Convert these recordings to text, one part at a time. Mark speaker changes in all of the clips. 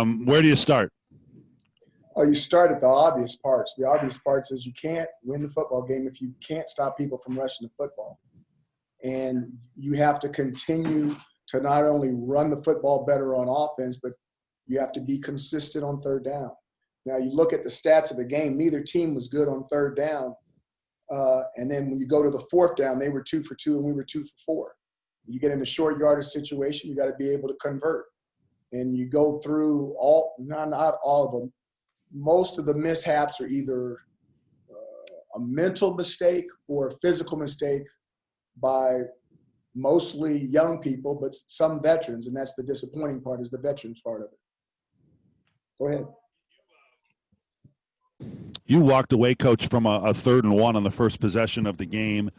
Speaker 1: Where do you start?
Speaker 2: Oh, you start at the obvious parts. The obvious parts is you can't win the football game if you can't stop people from rushing the football. And you have to continue to not only run the football better on offense, but you have to be consistent on third down. Now, you look at the stats of the game, neither team was good on third down. And then when you go to the fourth down, they were 2 for 2 and we were 2 for 4. You get in a short yardage situation, you got to be able to convert. And you go through not all of them. Most of the mishaps are either a mental mistake or a physical mistake by mostly young people, but some veterans, and that's the disappointing part, is the veterans part of it. Go ahead.
Speaker 1: You walked away, Coach, from a 3rd and 1 on the first possession of the game,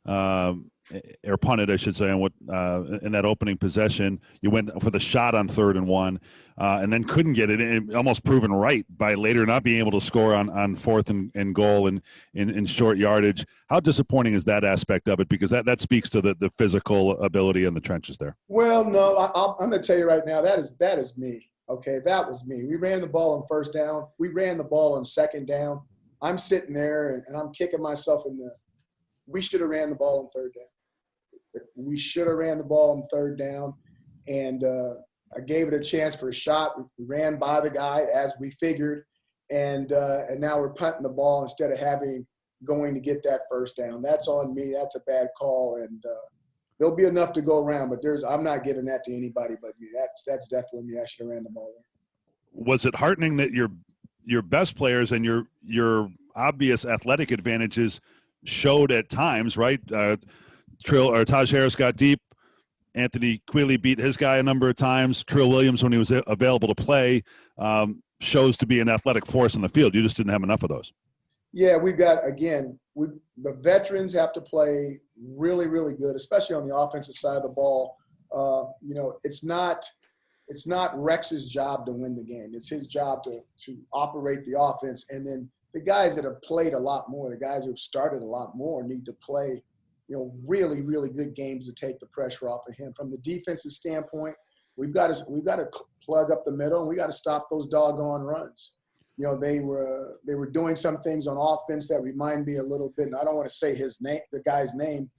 Speaker 1: or punted, I should say, in that opening possession. You went for the shot on 3rd and 1, and then couldn't get it. And almost proven right by later not being able to score on 4th and goal and in short yardage. How disappointing is that aspect of it? Because that speaks to the physical ability in the trenches there.
Speaker 2: Well, no, I'm going to tell you right now, that is me. Okay, that was me. We ran the ball on 1st down. We ran the ball on 2nd down. I'm sitting there and I'm kicking myself in the – we should have ran the ball on 3rd down. We should have ran the ball on 3rd down. And I gave it a chance for a shot. We ran by the guy as we figured. And now we're punting the ball instead of going to get that 1st down. That's on me. That's a bad call. And there'll be enough to go around, but I'm not giving that to anybody but me. That's definitely me. I should have ran the ball there.
Speaker 1: Was it heartening that your best players and your obvious athletic advantages showed at times, right? Taj Harris got deep. Anthony Quealy beat his guy a number of times. Trill Williams, when he was available to play, shows to be an athletic force in the field. You just didn't have enough of those.
Speaker 2: Yeah, we've got, again, the veterans have to play really, really good, especially on the offensive side of the ball. It's not Rex's job to win the game. It's his job to operate the offense. And then the guys that have played a lot more, the guys who have started a lot more need to play, really, really good games to take the pressure off of him. From the defensive standpoint, we've got to plug up the middle, and we got to stop those doggone runs. They were doing some things on offense that remind me a little bit, and I don't want to say the guy's name,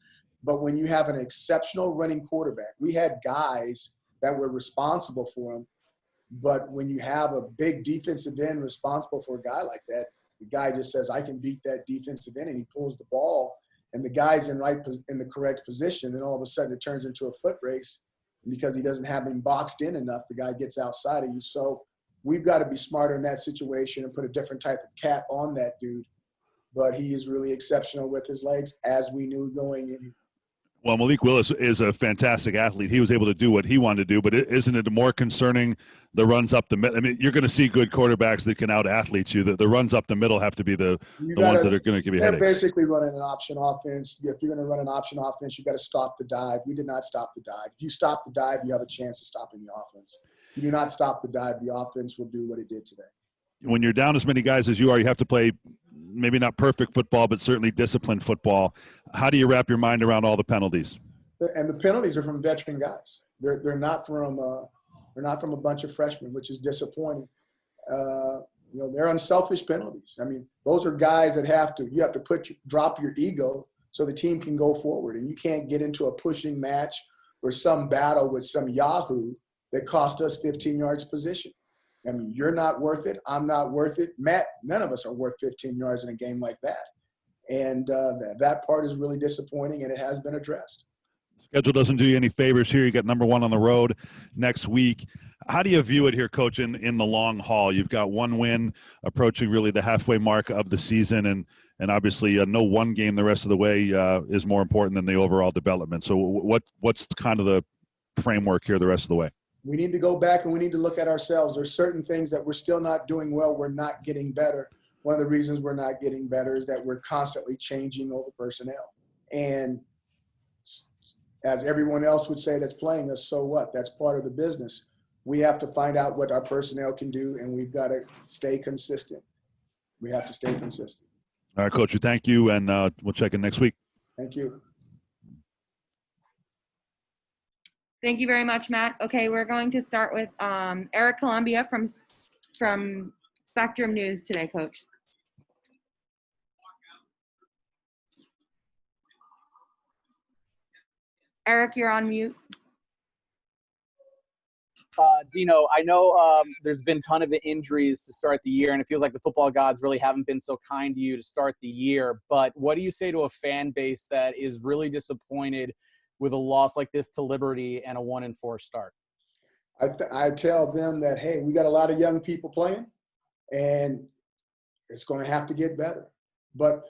Speaker 2: but when you have an exceptional running quarterback, we had guys that were responsible for him, but when you have a big defensive end responsible for a guy like that, the guy just says, I can beat that defensive end, and he pulls the ball, and the guy's in the correct position, and all of a sudden it turns into a foot race because he doesn't have him boxed in enough. The guy gets outside of you. So we've got to be smarter in that situation and put a different type of cap on that dude. But he is really exceptional with his legs, as we knew going in.
Speaker 1: Well, Malik Willis is a fantastic athlete. He was able to do what he wanted to do, but isn't it more concerning the runs up the middle? I mean, you're going to see good quarterbacks that can out-athlete you. The runs up the middle have to be the ones that are going to give you headaches.
Speaker 2: They're basically running an option offense. If you're going to run an option offense, you've got to stop the dive. We did not stop the dive. If you stop the dive, you have a chance of stopping the offense. If you do not stop the dive, the offense will do what it did today.
Speaker 1: When you're down as many guys as you are, you have to play maybe not perfect football, but certainly disciplined football. How do you wrap your mind around all the penalties?
Speaker 2: And the penalties are from veteran guys. They're not from a bunch of freshmen, which is disappointing. They're unselfish penalties. I mean, those are guys that you have to drop your ego so the team can go forward, and you can't get into a pushing match or some battle with some yahoo that cost us 15 yards position. I mean, you're not worth it. I'm not worth it. Matt, none of us are worth 15 yards in a game like that. And that part is really disappointing, and it has been addressed.
Speaker 1: Schedule doesn't do you any favors here. You got number 1 on the road next week. How do you view it here, Coach, in the long haul? You've got one win approaching really the halfway mark of the season, and obviously no one game the rest of the way is more important than the overall development. So what's kind of the framework here the rest of the way?
Speaker 2: We need to go back and we need to look at ourselves. There's certain things that we're still not doing well. We're not getting better. One of the reasons we're not getting better is that we're constantly changing over personnel. And as everyone else would say that's playing us, so what? That's part of the business. We have to find out what our personnel can do, and we've got to stay consistent. We have to stay consistent.
Speaker 1: All right, Coach, thank you, and we'll check in next week.
Speaker 2: Thank you.
Speaker 3: Thank you very much, Matt. Okay, we're going to start with Eric Columbia from Spectrum News today, Coach. Eric, you're on mute.
Speaker 4: Dino, I know there's been a ton of injuries to start the year, and it feels like the football gods really haven't been so kind to you to start the year. But what do you say to a fan base that is really disappointed with a loss like this to Liberty and a 1-4 start?
Speaker 2: I tell them that, hey, we got a lot of young people playing, and it's going to have to get better. But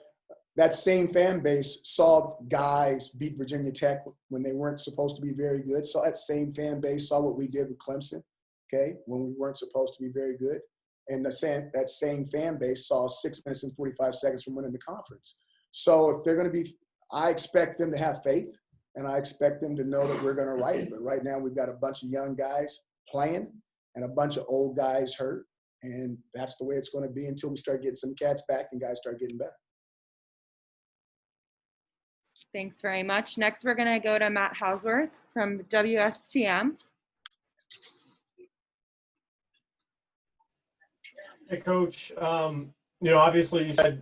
Speaker 2: that same fan base saw guys beat Virginia Tech when they weren't supposed to be very good. So that same fan base saw what we did with Clemson, okay, when we weren't supposed to be very good. And that same fan base saw 6 minutes and 45 seconds from winning the conference. So if they're going to be – I expect them to have faith, and I expect them to know that we're going to right it. But right now we've got a bunch of young guys playing and a bunch of old guys hurt, and that's the way it's going to be until we start getting some cats back and guys start getting better.
Speaker 3: Thanks very much. Next, we're going to go to Matt Hausworth from WSTM.
Speaker 5: Hey, Coach. Obviously you said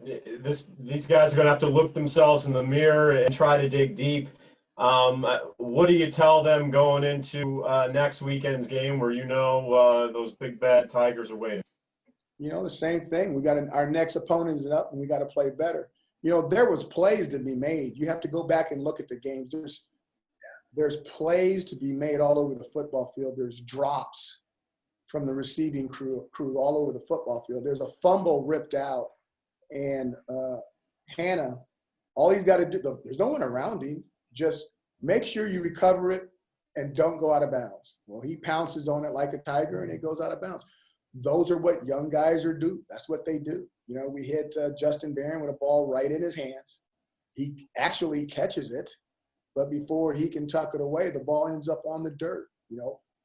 Speaker 5: these guys are going to have to look themselves in the mirror and try to dig deep. What do you tell them going into next weekend's game where those big bad Tigers are waiting?
Speaker 2: The same thing. We got our next opponent is up, and we got to play better. There was plays to be made. You have to go back and look at the games. There's plays to be made all over the football field. There's drops from the receiving crew all over the football field. There's a fumble ripped out, and Hannah, all he's got to do, there's no one around him. Just make sure you recover it and don't go out of bounds. Well, he pounces on it like a tiger, and it goes out of bounds. Those are what young guys do. That's what they do. We hit Justin Barron with a ball right in his hands. He actually catches it, but before he can tuck it away, the ball ends up on the dirt.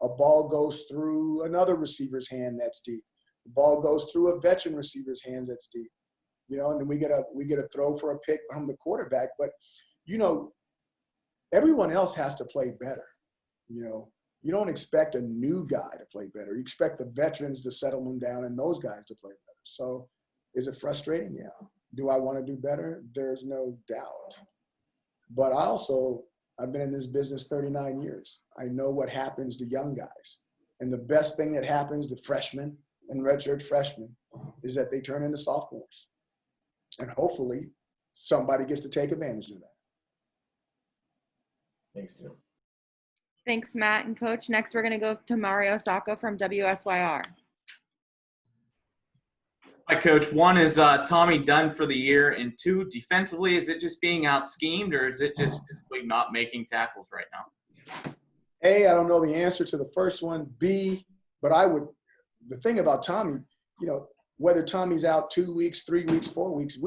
Speaker 2: A ball goes through another receiver's hand that's deep. The ball goes through a veteran receiver's hands that's deep. And then we get a throw for a pick from the quarterback. But, everyone else has to play better. You don't expect a new guy to play better. You expect the veterans to settle them down and those guys to play better. So is it frustrating? Yeah. Do I want to do better? There's no doubt. But I've been in this business 39 years. I know what happens to young guys. And the best thing that happens to freshmen and redshirt freshmen is that they turn into sophomores. And hopefully somebody gets to take advantage of that.
Speaker 5: Thanks, Jim.
Speaker 3: Thanks, Matt and Coach. Next, we're going to go to Mario Sacco from WSYR.
Speaker 6: Hi, Coach. One, is Tommy done for the year? And two, defensively, is it just being out-schemed, or is it just physically not making tackles right now?
Speaker 2: A, I don't know the answer to the first one. B, but the thing about Tommy, whether Tommy's out 2 weeks, 3 weeks, 4 weeks,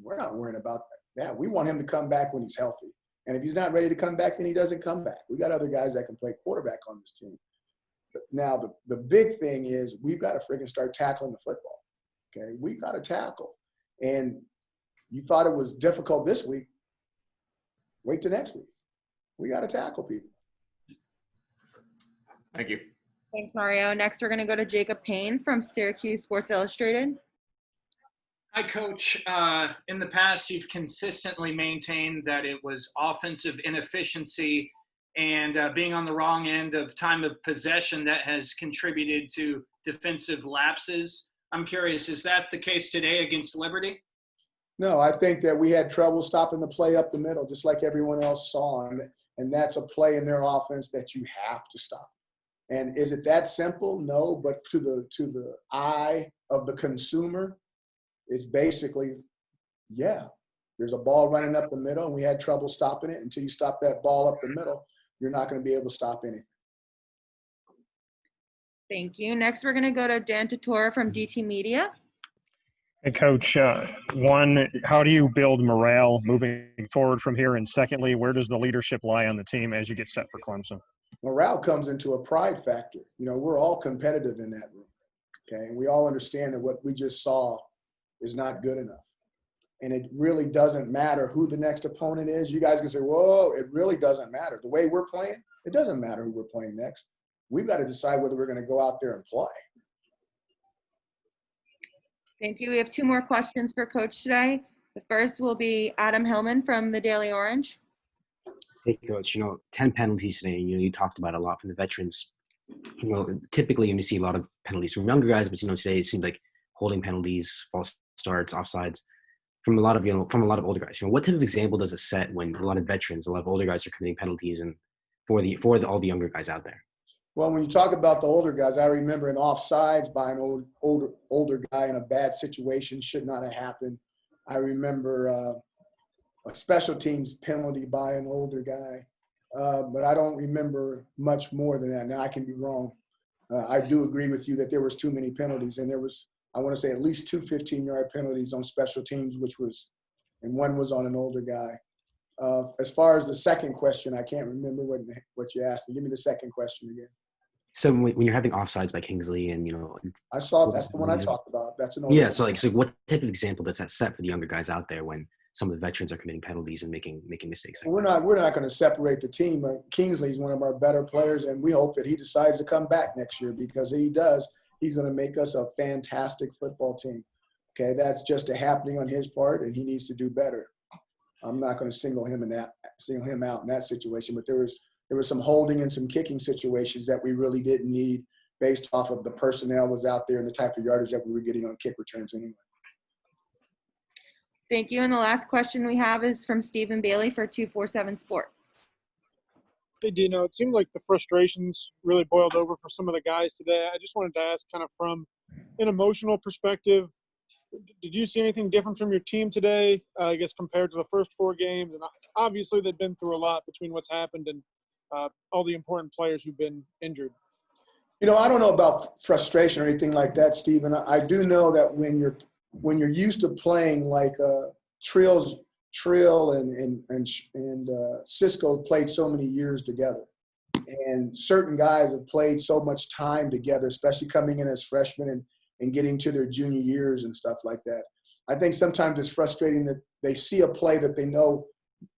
Speaker 2: we're not worrying about that. We want him to come back when he's healthy. And if he's not ready to come back, then he doesn't come back. We got other guys that can play quarterback on this team. But now, the big thing is we've got to freaking start tackling the football. Okay, we got to tackle. And you thought it was difficult this week. Wait till next week. We got to tackle people.
Speaker 6: Thank you.
Speaker 3: Thanks, Mario. Next, we're going to go to Jacob Payne from Syracuse Sports Illustrated.
Speaker 7: Hi, Coach. In the past, you've consistently maintained that it was offensive inefficiency and being on the wrong end of time of possession that has contributed to defensive lapses. I'm curious, is that the case today against Liberty?
Speaker 2: No, I think that we had trouble stopping the play up the middle, just like everyone else saw. And that's a play in their offense that you have to stop. And is it that simple? No, but to the eye of the consumer, it's basically, yeah, there's a ball running up the middle, and we had trouble stopping it. Until you stop that ball up the middle, you're not going to be able to stop anything.
Speaker 3: Thank you. Next, we're going to go to Dan Tortora from DT Media.
Speaker 8: Hey, Coach. One, how do you build morale moving forward from here? And secondly, where does the leadership lie on the team as you get set for Clemson?
Speaker 2: Morale comes into a pride factor. We're all competitive in that room, okay? And we all understand that what we just saw is not good enough. And it really doesn't matter who the next opponent is. You guys can say, whoa, it really doesn't matter. The way we're playing, It doesn't matter who we're playing next. We've got to decide whether we're going to go out there and play.
Speaker 3: Thank you. We have 2 more questions for Coach today. The first will be Adam Hillman from the Daily Orange.
Speaker 9: Hey, Coach, 10 penalties today. You talked about a lot from the veterans. Typically you see a lot of penalties from younger guys, but, today it seemed like holding penalties, false starts, offsides from a lot of older guys. What type of example does it set when a lot of veterans, a lot of older guys are committing penalties and for all the younger guys out there?
Speaker 2: Well, when you talk about the older guys, I remember an offsides by an older guy in a bad situation should not have happened. I remember a special teams penalty by an older guy, but I don't remember much more than that. Now, I can be wrong. I do agree with you that there was too many penalties, and there was, I want to say, at least 2 15-yard penalties on special teams, and one was on an older guy. As far as the second question, I can't remember what you asked me. Give me the second question again.
Speaker 9: So when you're having offsides by Kingsley and,
Speaker 2: I saw that's the one I talked about. That's an older
Speaker 9: yeah.
Speaker 2: guy.
Speaker 9: So what type of example does that set for the younger guys out there when some of the veterans are committing penalties and making mistakes?
Speaker 2: We're not going to separate the team. Kingsley's one of our better players, and we hope that he decides to come back next year, because if he does, he's going to make us a fantastic football team. Okay, that's just a happening on his part, and he needs to do better. I'm not going to single him out in that situation, but there was some holding and some kicking situations that we really didn't need based off of the personnel was out there and the type of yardage that we were getting on kick returns anyway.
Speaker 3: Thank you. And the last question we have is from Stephen Bailey for 247 Sports.
Speaker 10: Hey, Dino, it seemed like the frustrations really boiled over for some of the guys today. I just wanted to ask, kind of from an emotional perspective, did you see anything different from your team today, I guess, compared to the first 4 games? And obviously they've been through a lot between what's happened and all the important players who've been injured.
Speaker 2: I don't know about frustration or anything like that, Stephen. I do know that when you're used to playing like Trill and Cisco played so many years together, and certain guys have played so much time together, especially coming in as freshmen and getting to their junior years and stuff like that. I think sometimes it's frustrating that they see a play that they know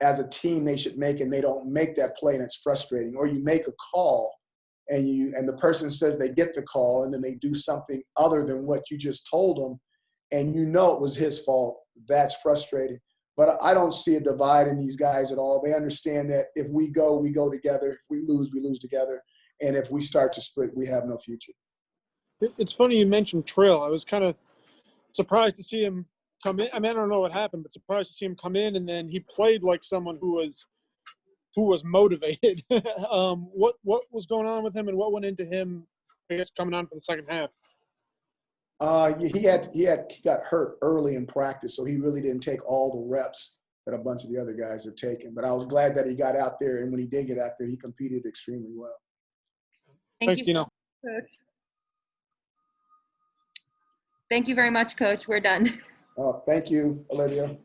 Speaker 2: as a team they should make, and they don't make that play, and it's frustrating. Or you make a call and the person says they get the call, and then they do something other than what you just told them, and it was his fault. That's frustrating. But I don't see a divide in these guys at all. They understand that if we go together. If we lose together. And if we start to split, we have no future.
Speaker 10: It's funny you mentioned Trill. I was kind of surprised to see him come in. I mean, I don't know what happened, but surprised to see him come in, and then he played like someone who was motivated. What was going on with him, and what went into him, I guess, coming on for the second half?
Speaker 2: He got hurt early in practice, so he really didn't take all the reps that a bunch of the other guys have taken. But I was glad that he got out there, and when he did get out there, he competed extremely well.
Speaker 10: Thanks, Dino.
Speaker 3: Coach. Thank you very much, Coach. We're done.
Speaker 2: Thank you, Olivia.